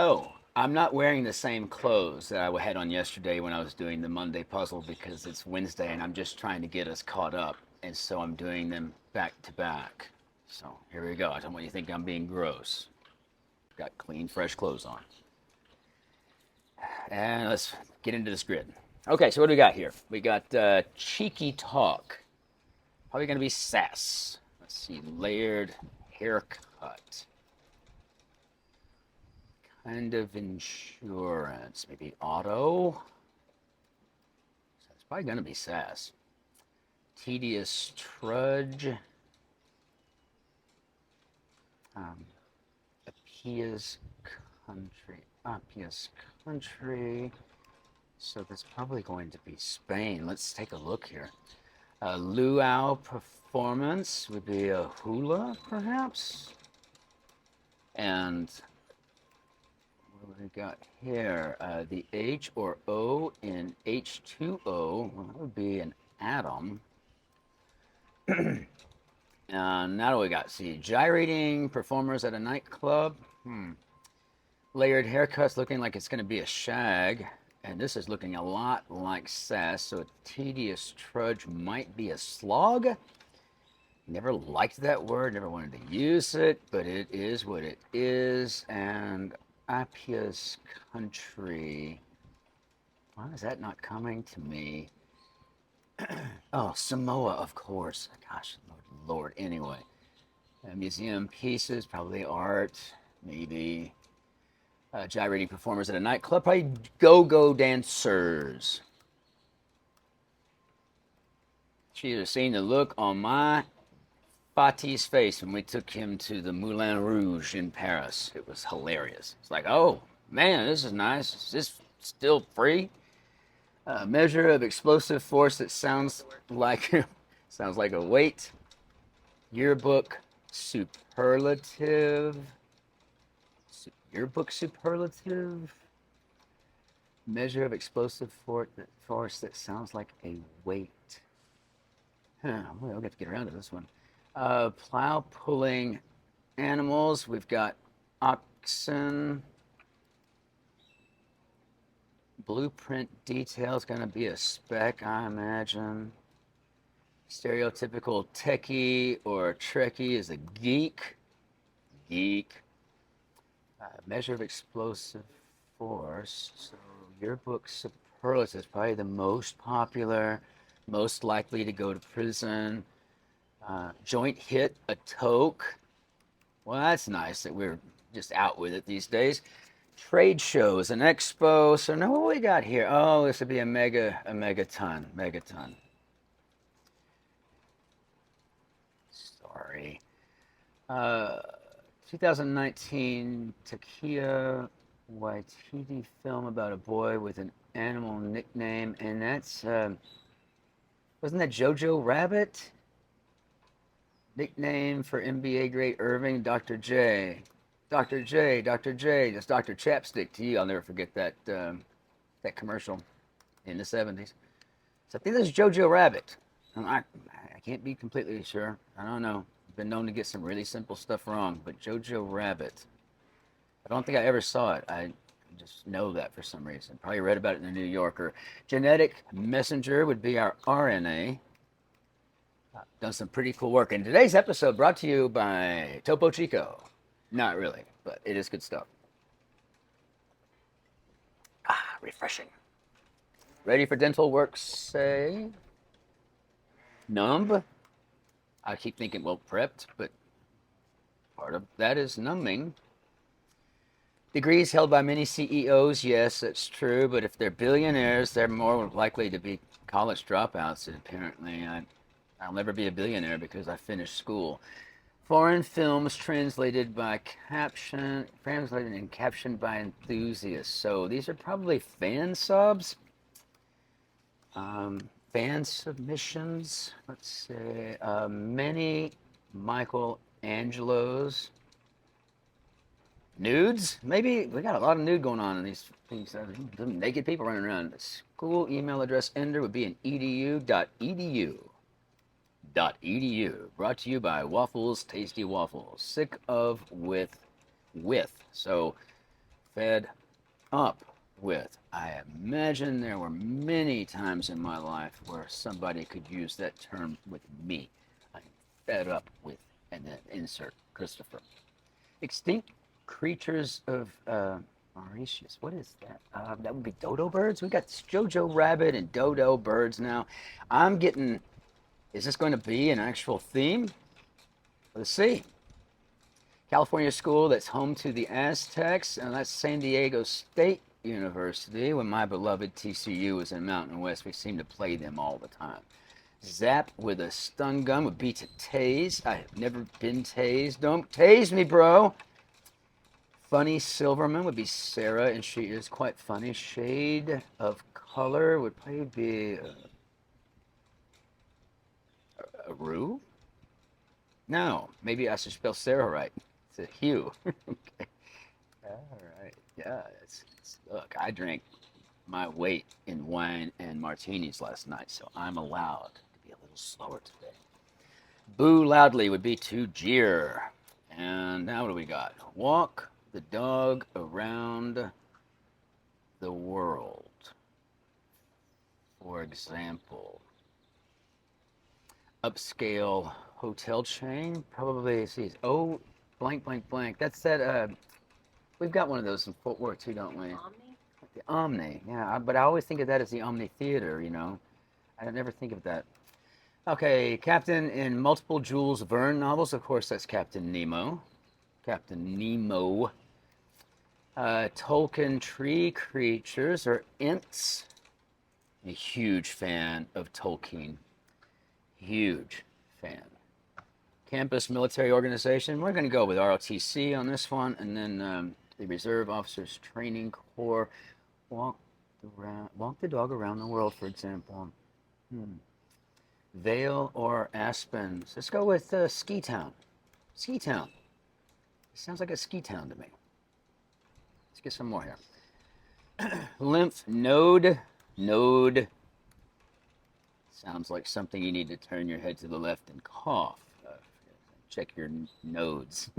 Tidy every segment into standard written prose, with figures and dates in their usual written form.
No, I'm not wearing the same clothes that I had on yesterday when I was doing the Monday puzzle because it's Wednesday and I'm just trying to get us caught up. And so I'm doing them back to back. So here we go. I don't want you to think I'm being gross. Got clean, fresh clothes on. And let's get into this grid. Okay, so what do we got here? We got cheeky talk. Probably going to be sass. Let's see, layered haircut. Kind of insurance, maybe auto. So it's probably going to be sass. Tedious trudge. Appia's country. Appia's country. So that's probably going to be Spain. Let's take a look here. Luau performance would be a hula, perhaps. And what do we got here? The H or O in H2O, well, that would be an atom. And now we got, see, gyrating performers at a nightclub. Layered haircuts looking like it's going to be a shag. And this is looking a lot like sass, so a tedious trudge might be a slog. Never liked that word, never wanted to use it, but it is what it is. And Appia's country, why is that not coming to me? Oh, Samoa, of course. Gosh, Lord. Anyway, museum pieces, probably art, maybe. Gyrating performers at a nightclub, probably go-go dancers. She should have seen the look on my Fatih's face when we took him to the Moulin Rouge in Paris. It was hilarious. It's like, oh, man, this is nice. Is this still free? Measure of explosive force that sounds like a weight. Yearbook superlative. Yearbook superlative. Measure of explosive force that sounds like a weight. We'll get to get around to this one. Plow pulling animals. We've got oxen. Blueprint details going to be a spec, I imagine. Stereotypical techie or trekkie is a geek. Measure of explosive force. So yearbook superlative is probably the most popular, most likely to go to prison. Joint hit, a toque. Well, that's nice that we're just out with it these days. Trade shows, an expo. So now what we got here? Oh, this would be a megaton. Sorry. 2019 Takia Waititi film about a boy with an animal nickname, and that's wasn't that Jojo Rabbit? Nickname for NBA great Irving, Dr. J. Dr. J, that's Dr. Chapstick to you. I'll never forget that that commercial in the 70s. So I think this is Jojo Rabbit. I can't be completely sure. I don't know. I've been known to get some really simple stuff wrong, but Jojo Rabbit. I don't think I ever saw it. I just know that for some reason. Probably read about it in the New Yorker. Genetic messenger would be our RNA. Done some pretty cool work. And today's episode brought to you by Topo Chico. Not really, but it is good stuff. Refreshing. Ready for dental work, say? Numb. I keep thinking, well, prepped, but part of that is numbing. Degrees held by many CEOs, yes, that's true, but if they're billionaires, they're more likely to be college dropouts, apparently. I'll never be a billionaire because I finished school. Foreign films translated and captioned by enthusiasts. So these are probably fan subs. Fan submissions. Let's say many Michelangelos. Nudes? Maybe we got a lot of nude going on in these things. Naked people running around. School email address ender would be an edu.edu. Brought to you by Waffles, Tasty Waffles. Sick of with. So fed up with. I imagine there were many times in my life where somebody could use that term with me. I'm fed up with, and then insert Christopher. Extinct creatures of Mauritius. What is that? That would be dodo birds. We got Jojo rabbit and dodo birds now. I'm getting. Is this going to be an actual theme? Let's see. California school that's home to the Aztecs, and that's San Diego State University. When my beloved TCU was in Mountain West, we seemed to play them all the time. Zap with a stun gun would be to tase. I have never been tased. Don't tase me, bro. Funny Silverman would be Sarah, and she is quite funny. Shade of color would probably be a Rue? No, maybe I should spell Sarah right. It's a Hugh. Okay. All right. Yeah. Look, I drank my weight in wine and martinis last night, so I'm allowed to be a little slower today. Boo loudly would be to jeer. And now what do we got? Walk the dog around the world. For example, upscale hotel chain, probably sees blank blank blank. That's that we've got one of those in Fort Worth too, don't we? Omni? The Omni, yeah, but I always think of that as the Omni Theater, you know. I never think of that. Okay, Captain in multiple Jules Verne novels, of course that's Captain Nemo. Captain Nemo. Tolkien tree creatures or Ints. A huge fan of Tolkien. Huge fan. Campus military organization. We're going to go with ROTC on this one, and then the Reserve Officers Training Corps. Walk the dog around the world, for example. Vale or Aspen. Let's go with Ski Town. Ski Town. It sounds like a ski town to me. Let's get some more here. Lymph node. Node. Sounds like something you need to turn your head to the left and cough. Check your nodes.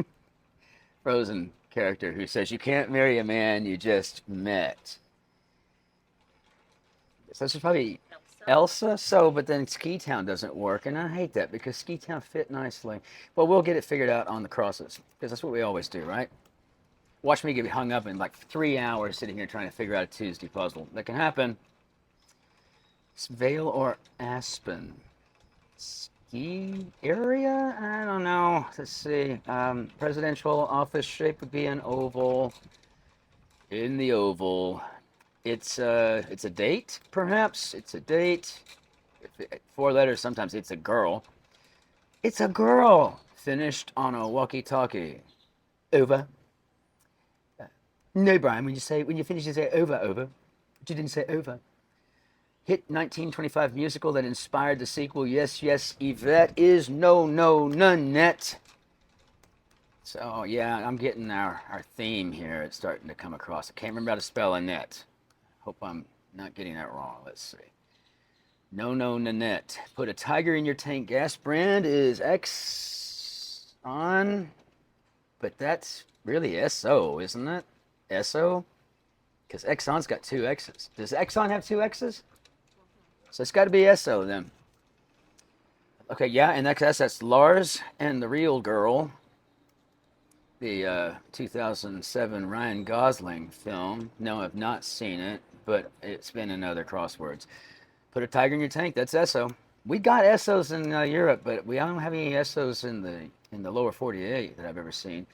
Frozen character who says you can't marry a man you just met. So this is probably Elsa. So, but then Ski Town doesn't work, and I hate that because Ski Town fit nicely. But we'll get it figured out on the crosses because that's what we always do, right? Watch me get hung up in like 3 hours sitting here trying to figure out a Tuesday puzzle. That can happen. It's Vale or Aspen? Ski area? I don't know. Let's see. Presidential office shape would be an oval. In the oval. It's a date, perhaps. It's a date. 4 letters. Sometimes it's a girl. It's a girl. Finished on a walkie-talkie. Over. No, Brian. When you finish, you say over. But you didn't say over. Hit 1925 musical that inspired the sequel. Yes, Yvette is no, Nanette. So, yeah, I'm getting our theme here. It's starting to come across. I can't remember how to spell Annette. Hope I'm not getting that wrong. Let's see. No, Nanette. Put a tiger in your tank. Gas brand is Exxon. But that's really SO, isn't it? SO? Because Exxon's got 2 X's. Does Exxon have 2 X's? So it's got to be SO then. Okay, yeah, and that's Lars and the Real Girl, the 2007 Ryan Gosling film. No, I've not seen it, but it's been in other crosswords. Put a tiger in your tank. That's SO. We got SOs in Europe, but we don't have any SOs in the lower 48 that I've ever seen.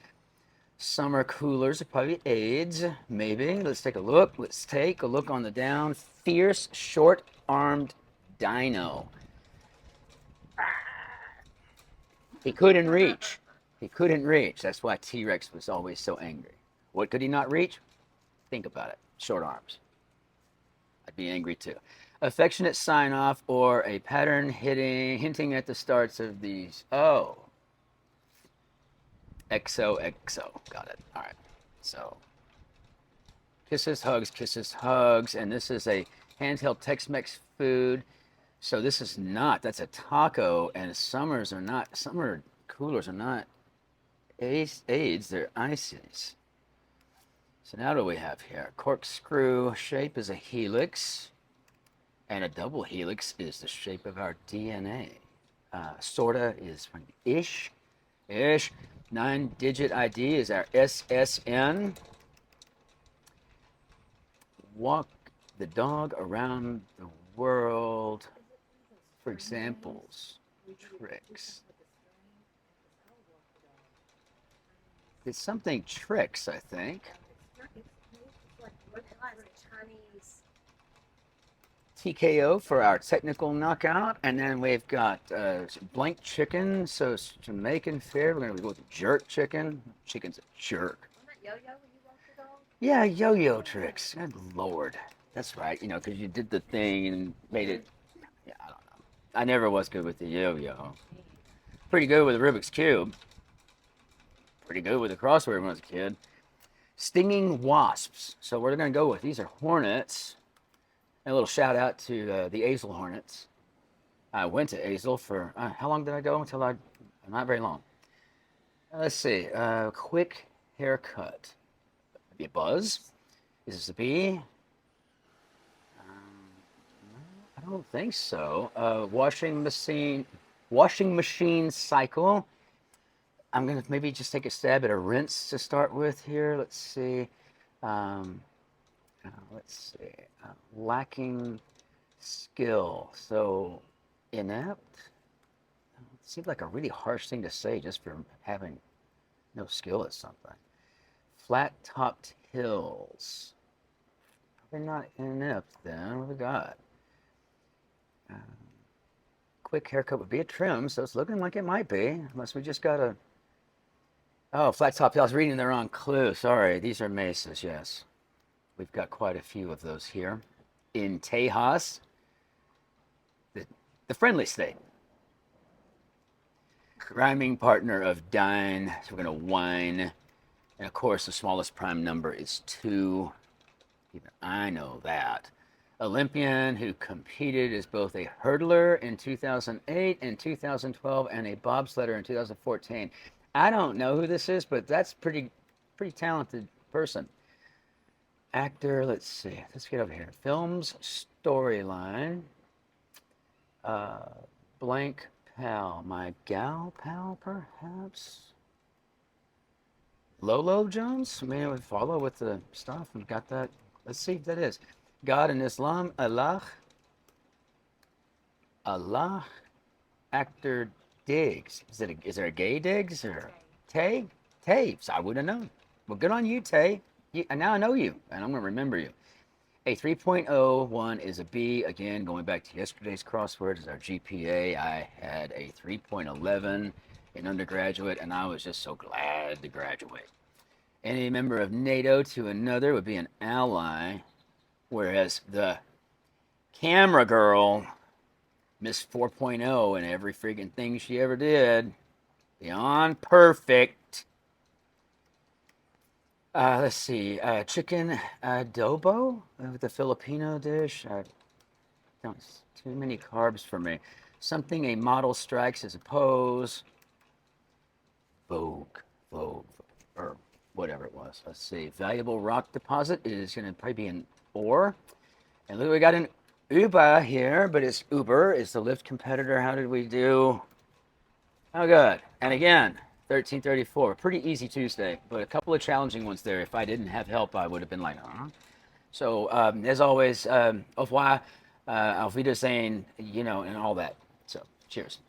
Summer coolers are probably AIDS, maybe. Let's take a look. Let's take a look on the down. Fierce, short-armed dino. He couldn't reach. He couldn't reach. That's why T-Rex was always so angry. What could he not reach? Think about it. Short arms. I'd be angry too. Affectionate sign-off or a pattern hinting at the starts of these. Oh. XOXO. Got it. All right. So, kisses, hugs. And this is a handheld Tex-Mex food. So this is not, that's a taco, and summer coolers are not AIDS, they're ices. So now what do we have here? Corkscrew shape is a helix, and a double helix is the shape of our DNA. Sorta is ish. 9-digit ID is our SSN. Walk the dog around the world for examples, tricks. It's something tricks, I think. TKO for our technical knockout, and then we've got blank chicken, so it's Jamaican fare. We're going to go with jerk chicken. Chicken's a jerk. Yeah, yo-yo tricks. Good Lord. That's right, you know, because you did the thing and made it, yeah, I don't know. I never was good with the yo-yo. Pretty good with the Rubik's Cube. Pretty good with the crossword when I was a kid. Stinging wasps. So we're going to go with, these are hornets. And a little shout out to the Azel Hornets. I went to Azel for, how long did I go? Not very long. Let's see, quick haircut. Maybe a buzz? Is this a bee? I don't think so. Washing machine cycle. I'm gonna maybe just take a stab at a rinse to start with here. Let's see. Lacking skill. So inept. It seems like a really harsh thing to say just for having no skill at something. Flat-topped hills. Probably not inept then. What do we got? Quick haircut would be a trim, so it's looking like it might be, unless we just got a. Oh, flat top. I was reading the wrong clue. Sorry, these are mesas. Yes, we've got quite a few of those here in Tejas, the friendly state. Rhyming partner of dine. So we're gonna wine, and of course the smallest prime number is 2. Even I know that. Olympian who competed as both a hurdler in 2008 and 2012 and a bobsledder in 2014. I don't know who this is, but that's pretty talented person. Actor, let's see. Let's get over here. Films storyline. Blank pal. My gal pal, perhaps? Lolo Jones? I mean, we follow with the stuff. We've got that. Let's see if that is. God in Islam, Allah. Actor Diggs. Is there a gay Diggs or Tay? Tay. So I would have known. Well, good on you, Tay. Now I know you, and I'm going to remember you. A 3.01 is a B. Again, going back to yesterday's crossword is our GPA. I had a 3.11 in undergraduate, and I was just so glad to graduate. Any member of NATO to another would be an ally. Whereas the camera girl missed 4.0 in every freaking thing she ever did. Beyond perfect. Let's see. Chicken adobo with the Filipino dish. Don't, too many carbs for me. Something a model strikes as a pose. Vogue, or whatever it was. Let's see. Valuable rock deposit is going to probably be an ore. And look, we got an Uber here, but it's Uber is the Lyft competitor. How did we do? Oh, good. And again, 1334. Pretty easy Tuesday, but a couple of challenging ones there. If I didn't have help, I would have been like, huh? So, as always, au revoir, auf Wiedersehen, you know, and all that. So, cheers.